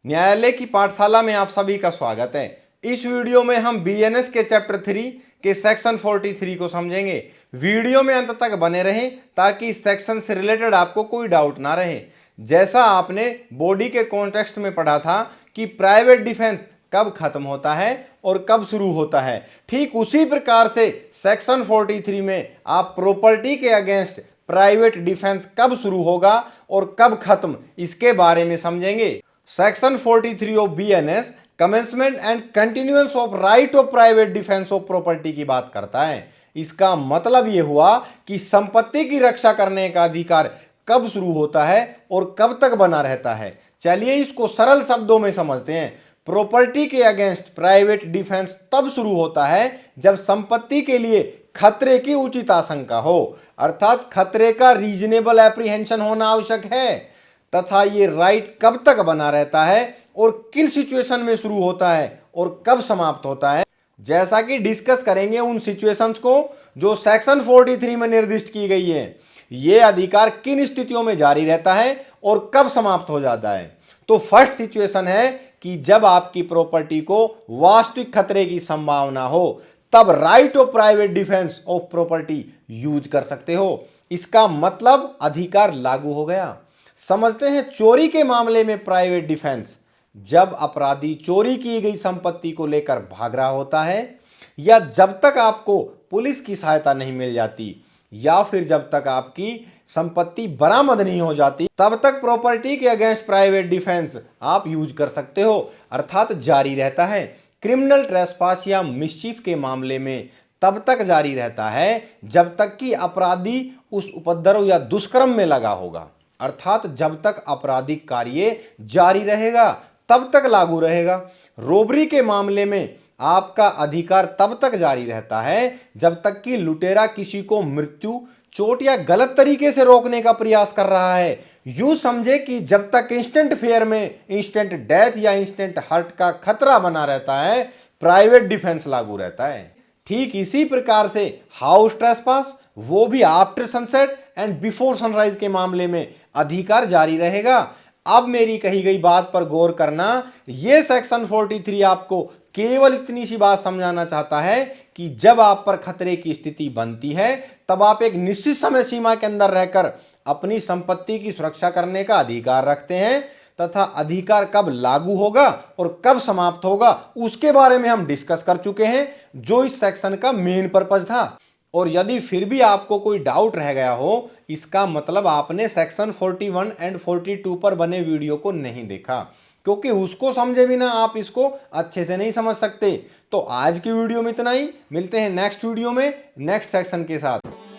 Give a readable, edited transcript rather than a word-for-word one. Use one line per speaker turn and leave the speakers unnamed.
न्यायालय की पाठशाला में आप सभी का स्वागत है। इस वीडियो में हम बीएनएस के चैप्टर 3 के सेक्शन 43 को समझेंगे। वीडियो में अंत तक बने रहें ताकि इस सेक्शन से रिलेटेड आपको कोई डाउट ना रहे। जैसा आपने बॉडी के कॉन्टेक्स्ट में पढ़ा था कि प्राइवेट डिफेंस कब खत्म होता है और कब शुरू होता है, ठीक उसी प्रकार से सेक्शन 43 में आप प्रॉपर्टी के अगेंस्ट प्राइवेट डिफेंस कब शुरू होगा और कब खत्म, इसके बारे में समझेंगे। Section 43 of BNS commencement and continuance of right of private defence of property की बात करता है। इसका मतलब यह हुआ कि संपत्ति की रक्षा करने का अधिकार कब शुरू होता है और कब तक बना रहता है। चलिए इसको सरल शब्दों में समझते हैं। प्रॉपर्टी के अगेंस्ट प्राइवेट डिफेंस तब शुरू होता है जब संपत्ति के लिए खतरे की उचित आशंका हो, अर्थात खतरे का रीजनेबल एप्रीहेंशन होना आवश्यक है, तथा ये राइट कब तक बना रहता है और किन सिचुएशन में शुरू होता है और कब समाप्त होता है। जैसा कि डिस्कस करेंगे उन सिचुएशंस को जो सेक्शन 43 में निर्दिष्ट की गई है। ये अधिकार किन स्थितियों में जारी रहता है और कब समाप्त हो जाता है। तो फर्स्ट सिचुएशन है कि जब आपकी प्रॉपर्टी को वास्तविक खतरे की संभावना हो, तब right of private defence of property use कर सकते हो। इसका मतलब अधिकार लागू हो गया। समझते हैं चोरी के मामले में प्राइवेट डिफेंस। जब अपराधी चोरी की गई संपत्ति को लेकर भाग रहा होता है, या जब तक आपको पुलिस की सहायता नहीं मिल जाती, या फिर जब तक आपकी संपत्ति बरामद नहीं हो जाती, तब तक प्रॉपर्टी के अगेंस्ट प्राइवेट डिफेंस आप यूज कर सकते हो, अर्थात जारी रहता है। क्रिमिनल ट्रेसपास या मिसचीफ के मामले में तब तक जारी रहता है जब तक कि अपराधी उस उपद्रव या दुष्कर्म में लगा होगा, अर्थात जब तक आपराधिक कार्य जारी रहेगा तब तक लागू रहेगा। रोबरी के मामले में आपका अधिकार तब तक जारी रहता है जब तक कि लुटेरा किसी को मृत्यु, चोट या गलत तरीके से रोकने का प्रयास कर रहा है। यूं समझे कि जब तक इंस्टेंट फेयर में इंस्टेंट डेथ या इंस्टेंट हर्ट का खतरा बना रहता है, प्राइवेट डिफेंस लागू रहता है। ठीक इसी प्रकार से हाउस ट्रेसपास, वो भी after sunset and before sunrise के मामले में अधिकार जारी रहेगा। अब मेरी कही गई बात पर गौर करना। यह सेक्शन 43 आपको केवल इतनी सी बात समझाना चाहता है कि जब आप पर खतरे की स्थिति बनती है, तब आप एक निश्चित समय सीमा के अंदर रहकर अपनी संपत्ति की सुरक्षा करने का अधिकार रखते हैं, तथा अधिकार कब लागू होगा और कब समाप्त होगा उसके बारे में हम डिस्कस कर चुके हैं, जो इस सेक्शन का मेन पर्पस था। और यदि फिर भी आपको कोई डाउट रह गया हो, इसका मतलब आपने सेक्शन 41 एंड 42 पर बने वीडियो को नहीं देखा, क्योंकि उसको समझे बिना आप इसको अच्छे से नहीं समझ सकते। तो आज की वीडियो में इतना ही। मिलते हैं नेक्स्ट वीडियो में नेक्स्ट सेक्शन के साथ।